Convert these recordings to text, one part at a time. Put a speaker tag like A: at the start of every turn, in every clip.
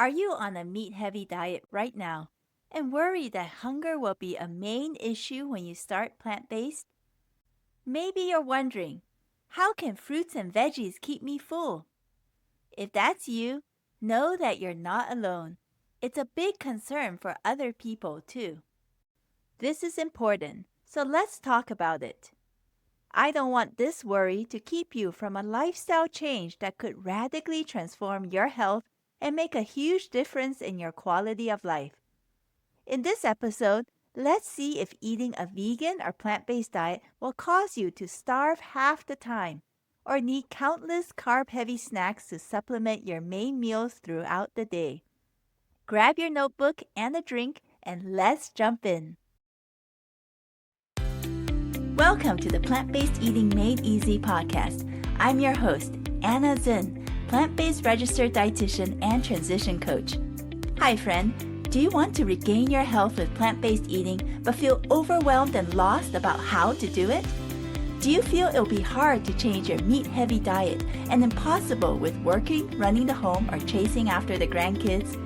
A: Are you on a meat-heavy diet right now and worry that hunger will be a main issue when you start plant-based? Maybe you're wondering, how can fruits and veggies keep me full? If that's you, know that you're not alone. It's a big concern for other people too. This is important, so let's talk about it. I don't want this worry to keep you from a lifestyle change that could radically transform your health and make a huge difference in your quality of life. In this episode, let's see if eating a vegan or plant-based diet will cause you to starve half the time or need countless carb-heavy snacks to supplement your main meals throughout the day. Grab your notebook and a drink and let's jump in. Welcome to the Plant-Based Eating Made Easy podcast. I'm your host, Anna Zinn, plant-based registered dietitian and transition coach. Hi friend, do you want to regain your health with plant-based eating but feel overwhelmed and lost about how to do it? Do you feel it'll be hard to change your meat-heavy diet and impossible with working, running the home, or chasing after the grandkids?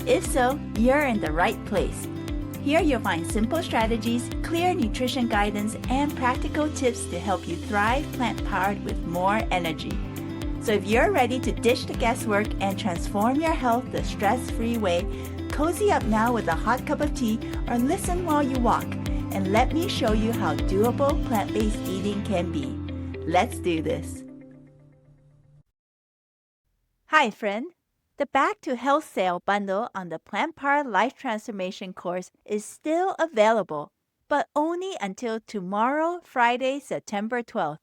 A: If so, you're in the right place. Here you'll find simple strategies, clear nutrition guidance, and practical tips to help you thrive plant-powered with more energy. So if you're ready to ditch the guesswork and transform your health the stress-free way, cozy up now with a hot cup of tea or listen while you walk, and let me show you how doable plant-based eating can be. Let's do this. Hi friend. The Back to Health sale bundle on the Plant-Powered Life Transformation course is still available, but only until tomorrow, Friday, September 12th.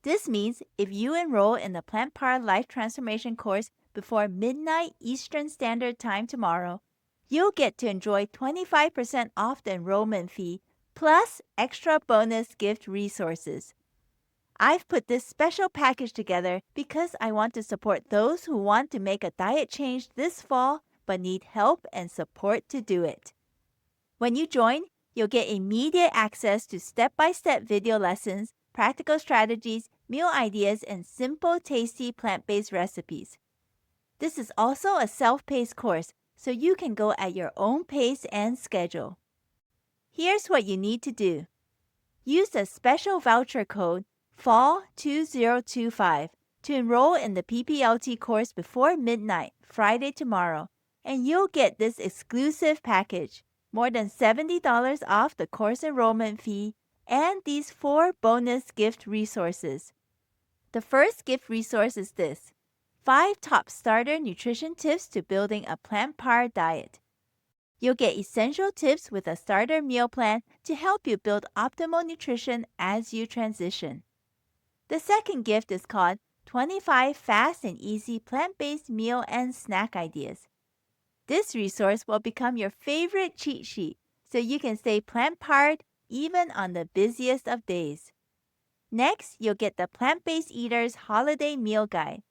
A: This means if you enroll in the Plant-Powered Life Transformation course before midnight Eastern Standard Time tomorrow, you'll get to enjoy 25% off the enrollment fee plus extra bonus gift resources. I've put this special package together because I want to support those who want to make a diet change this fall but need help and support to do it. When you join, you'll get immediate access to step-by-step video lessons, practical strategies, meal ideas, and simple, tasty plant-based recipes. This is also a self-paced course, so you can go at your own pace and schedule. Here's what you need to do. Use the special voucher code FALL2025 to enroll in the PPLT course before midnight, Friday tomorrow, and you'll get this exclusive package, more than $70 off the course enrollment fee, and these 4 bonus gift resources. The first gift resource is this: 5 top starter nutrition tips to building a plant-powered diet. You'll get essential tips with a starter meal plan to help you build optimal nutrition as you transition. The second gift is called 25 Fast and Easy Plant-Based Meal and Snack Ideas. This resource will become your favorite cheat sheet so you can stay plant-powered even on the busiest of days. Next, you'll get the Plant-Based Eater's Holiday Meal Guide.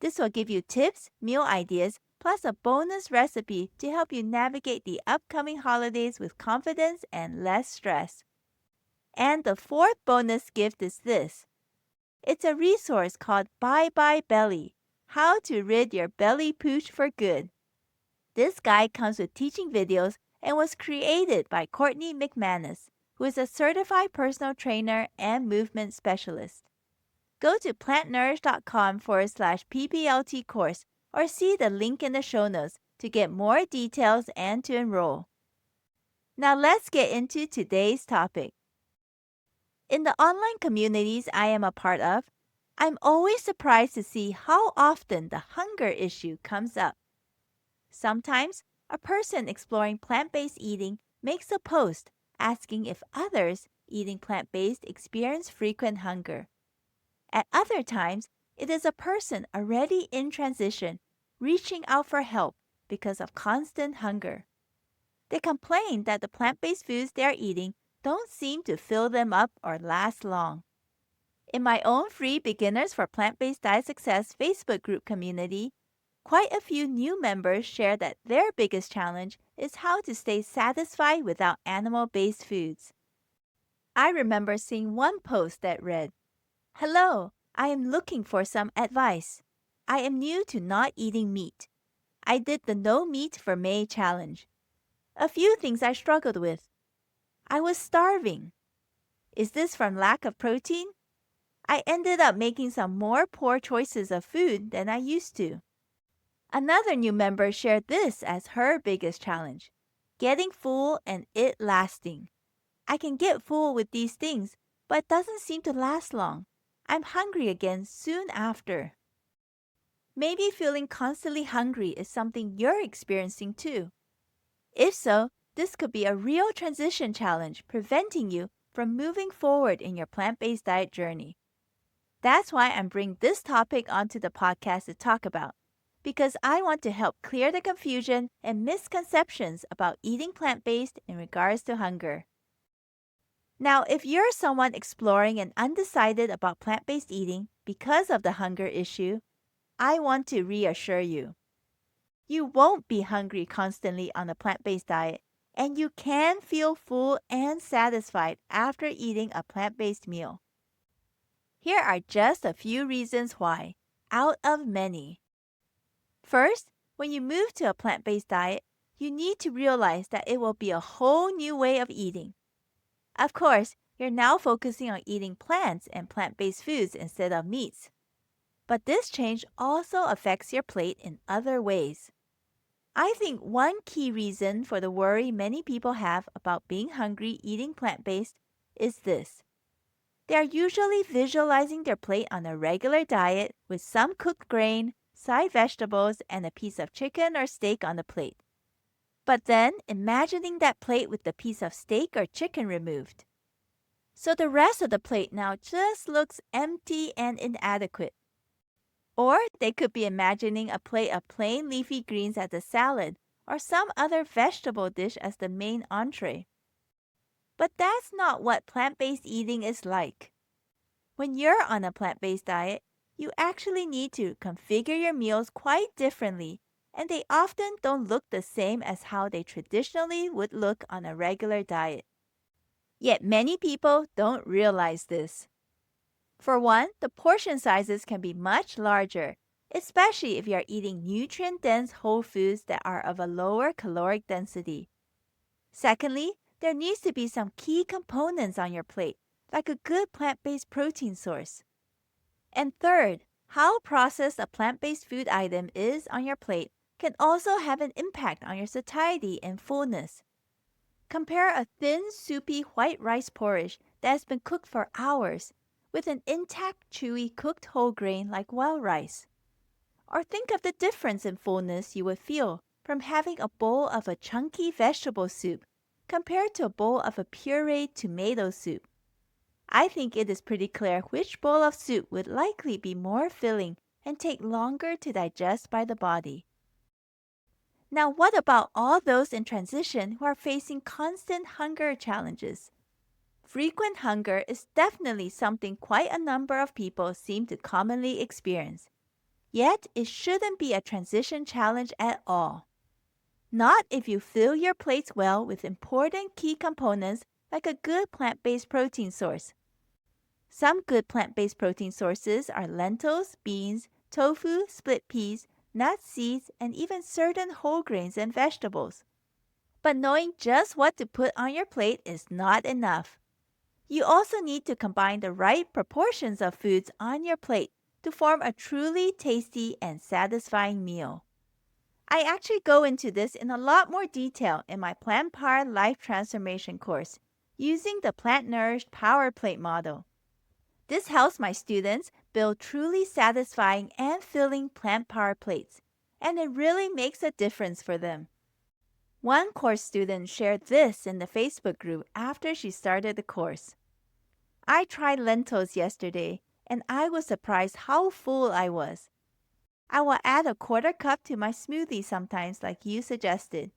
A: This will give you tips, meal ideas, plus a bonus recipe to help you navigate the upcoming holidays with confidence and less stress. And the fourth bonus gift is this. It's a resource called Bye Bye Belly, How to Rid Your Belly Pooch for Good. This guide comes with teaching videos and was created by Courtney McManus, who is a certified personal trainer and movement specialist. Go to plantnourish.com/PPLT course or see the link in the show notes to get more details and to enroll. Now let's get into today's topic. In the online communities I am a part of, I'm always surprised to see how often the hunger issue comes up. Sometimes, a person exploring plant-based eating makes a post asking if others eating plant-based experience frequent hunger. At other times, it is a person already in transition reaching out for help because of constant hunger. They complain that the plant-based foods they are eating don't seem to fill them up or last long. In my own free Beginners for Plant-Based Diet Success Facebook group community, quite a few new members share that their biggest challenge is how to stay satisfied without animal-based foods. I remember seeing one post that read, "Hello, I am looking for some advice. I am new to not eating meat. I did the No Meat for May challenge. A few things I struggled with. I was starving. Is this from lack of protein? I ended up making some more poor choices of food than I used to. Another new member shared this as her biggest challenge: getting full and it lasting. I can get full with these things, but it doesn't seem to last long. I'm hungry again soon after. Maybe feeling constantly hungry is something you're experiencing too. If so, this could be a real transition challenge preventing you from moving forward in your plant-based diet journey. That's why I'm bringing this topic onto the podcast to talk about, because I want to help clear the confusion and misconceptions about eating plant-based in regards to hunger. Now, if you're someone exploring and undecided about plant-based eating because of the hunger issue, I want to reassure you. You won't be hungry constantly on a plant-based diet, and you can feel full and satisfied after eating a plant-based meal. Here are just a few reasons why, out of many. First, when you move to a plant-based diet, you need to realize that it will be a whole new way of eating. Of course, you're now focusing on eating plants and plant-based foods instead of meats. But this change also affects your plate in other ways. I think one key reason for the worry many people have about being hungry eating plant-based is this. They are usually visualizing their plate on a regular diet with some cooked grain, side vegetables, and a piece of chicken or steak on the plate. But then imagining that plate with the piece of steak or chicken removed. So the rest of the plate now just looks empty and inadequate. Or they could be imagining a plate of plain leafy greens as a salad or some other vegetable dish as the main entree. But that's not what plant-based eating is like. When you're on a plant-based diet, you actually need to configure your meals quite differently, and they often don't look the same as how they traditionally would look on a regular diet. Yet many people don't realize this. For one, the portion sizes can be much larger, especially if you are eating nutrient-dense whole foods that are of a lower caloric density. Secondly, there needs to be some key components on your plate, like a good plant-based protein source. And third, how processed a plant-based food item is on your plate can also have an impact on your satiety and fullness. Compare a thin, soupy white rice porridge that has been cooked for hours with an intact, chewy, cooked whole grain like wild rice. Or think of the difference in fullness you would feel from having a bowl of a chunky vegetable soup compared to a bowl of a pureed tomato soup. I think it is pretty clear which bowl of soup would likely be more filling and take longer to digest by the body. Now, what about all those in transition who are facing constant hunger challenges? Frequent hunger is definitely something quite a number of people seem to commonly experience. Yet, it shouldn't be a transition challenge at all. Not if you fill your plates well with important key components like a good plant-based protein source. Some good plant-based protein sources are lentils, beans, tofu, split peas, nuts, seeds, and even certain whole grains and vegetables. But knowing just what to put on your plate is not enough. You also need to combine the right proportions of foods on your plate to form a truly tasty and satisfying meal. I actually go into this in a lot more detail in my Plant Power Life Transformation course using the Plant Nourished Power Plate model. This helps my students build truly satisfying and filling plant power plates, and it really makes a difference for them. One course student shared this in the Facebook group after she started the course. I tried lentils yesterday, and I was surprised how full I was. I will add a quarter cup to my smoothie sometimes like you suggested.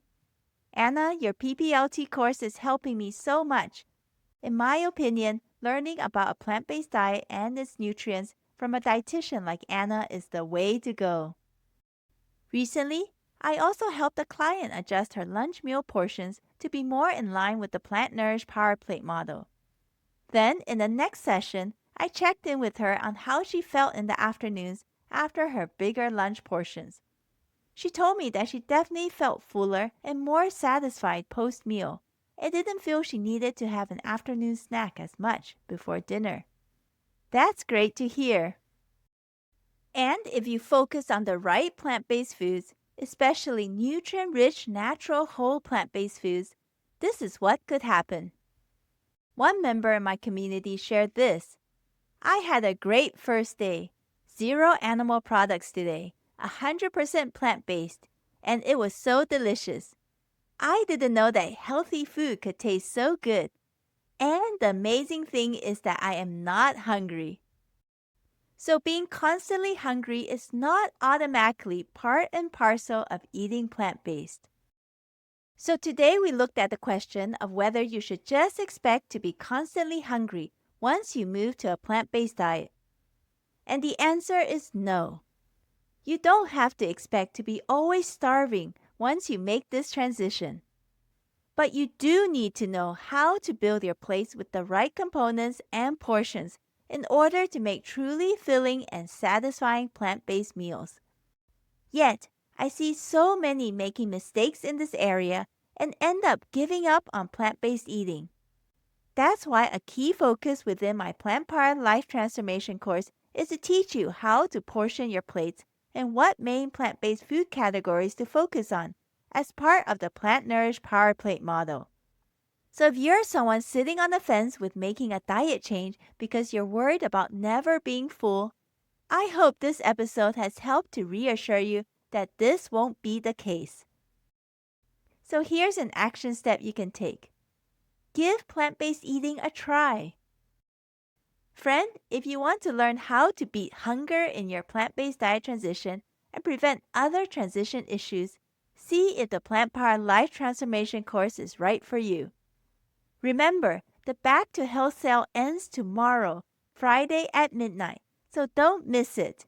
A: Anna, your PPLT course is helping me so much. In my opinion, learning about a plant-based diet and its nutrients from a dietitian like Anna is the way to go. Recently, I also helped a client adjust her lunch meal portions to be more in line with the Plant Nourished Power Plate model. Then, in the next session, I checked in with her on how she felt in the afternoons after her bigger lunch portions. She told me that she definitely felt fuller and more satisfied post-meal and didn't feel she needed to have an afternoon snack as much before dinner. That's great to hear. And if you focus on the right plant-based foods, especially nutrient-rich natural whole plant-based foods, this is what could happen. One member in my community shared this. I had a great first day. 0 animal products today, 100% plant-based, and it was so delicious. I didn't know that healthy food could taste so good. And the amazing thing is that I am not hungry. So being constantly hungry is not automatically part and parcel of eating plant-based. So today we looked at the question of whether you should just expect to be constantly hungry once you move to a plant-based diet. And the answer is no. You don't have to expect to be always starving once you make this transition. But you do need to know how to build your plates with the right components and portions in order to make truly filling and satisfying plant-based meals. Yet, I see so many making mistakes in this area and end up giving up on plant-based eating. That's why a key focus within my Plant-Powered Life Transformation course is to teach you how to portion your plates and what main plant-based food categories to focus on as part of the Plant Nourished Power Plate model. So if you're someone sitting on the fence with making a diet change because you're worried about never being full, I hope this episode has helped to reassure you that this won't be the case. So here's an action step you can take. Give plant-based eating a try. Friend, if you want to learn how to beat hunger in your plant-based diet transition and prevent other transition issues, see if the Plant-Powered Life Transformation course is right for you. Remember, the Back to Health sale ends tomorrow, Friday at midnight, so don't miss it.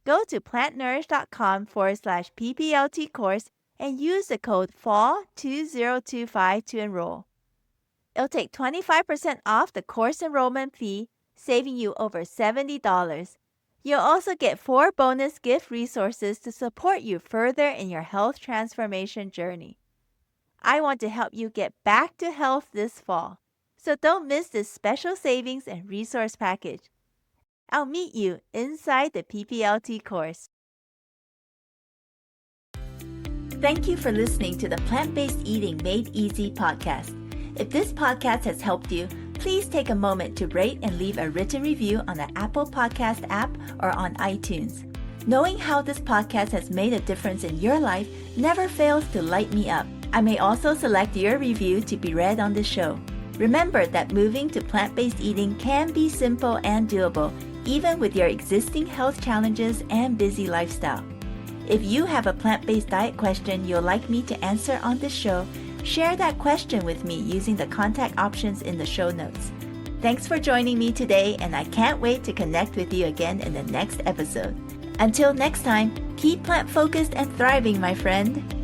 A: Go to plantnourished.com/PPLT course and use the code FALL2025 to enroll. It'll take 25% off the course enrollment fee, saving you over $70. You'll also get 4 bonus gift resources to support you further in your health transformation journey. I want to help you get back to health this fall, so don't miss this special savings and resource package. I'll meet you inside the PPLT course. Thank you for listening to the Plant-Based Eating Made Easy podcast. If this podcast has helped you, please take a moment to rate and leave a written review on the Apple Podcast app or on iTunes. Knowing how this podcast has made a difference in your life never fails to light me up. I may also select your review to be read on the show. Remember that moving to plant-based eating can be simple and doable, even with your existing health challenges and busy lifestyle. If you have a plant-based diet question you'd like me to answer on this show, share that question with me using the contact options in the show notes. Thanks for joining me today, and I can't wait to connect with you again in the next episode. Until next time, keep plant-focused and thriving, my friend.